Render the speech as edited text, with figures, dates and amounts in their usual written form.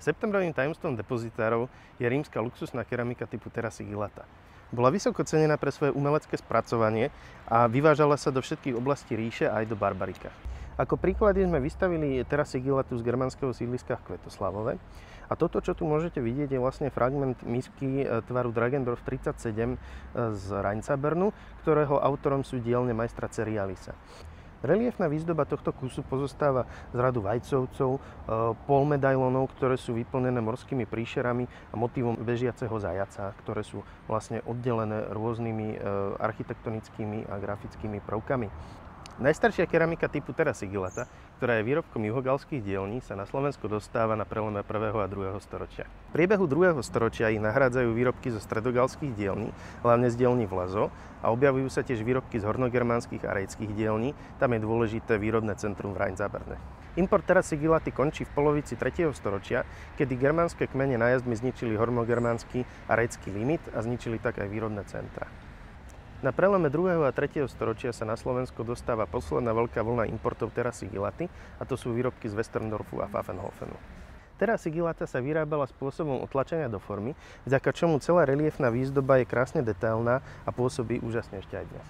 Septembrovým tajomstvom depozitárov je rímska luxusná keramika typu Terra Sigillata. Bola vysoko cenená pre svoje umelecké spracovanie a vyvážala sa do všetkých oblastí ríše a aj do Barbarika. Ako príklady sme vystavili Terra Sigillatu z germánskeho sídliska v Kvetoslavove. A toto, čo tu môžete vidieť, je vlastne fragment misky tvaru Dragendorf 37 z Rheinzabernu, ktorého autorom sú dielne majstra Cerialisa. Reliefná výzdoba tohto kusu pozostáva z radu vajcovcov, polmedailónov, ktoré sú vyplnené morskými príšerami a motívom bežiaceho zajaca, ktoré sú vlastne oddelené rôznymi architektonickými a grafickými prvkami. Najstaršia keramika typu Terra Sigillata, ktorá je výrobkom juhogalských dielní, sa na Slovensko dostáva na prelome 1. a 2. storočia. V priebehu 2. storočia ich nahrádzajú výrobky zo stredogalských dielní, hlavne z dielní Vlezo, a objavujú sa tiež výrobky z hornogermánskych a rejckých dielní, tam je dôležité výrobné centrum v Rheinzaberne. Import Terra Sigillaty končí v polovici 3. storočia, kedy germánske kmene nájazdmi zničili hornogermánsky a rejcký limit a zničili tak aj výrobné centra. Na prelome 2. a 3. storočia sa na Slovensko dostáva posledná veľká vlna importov Terra Sigillaty, a to sú výrobky z Westerndorfu a Pfaffenhofenu. Terra Sigillata sa vyrábala spôsobom otlačenia do formy, vďaka čomu celá reliefná výzdoba je krásne detailná a pôsobí úžasne ešte aj dnes.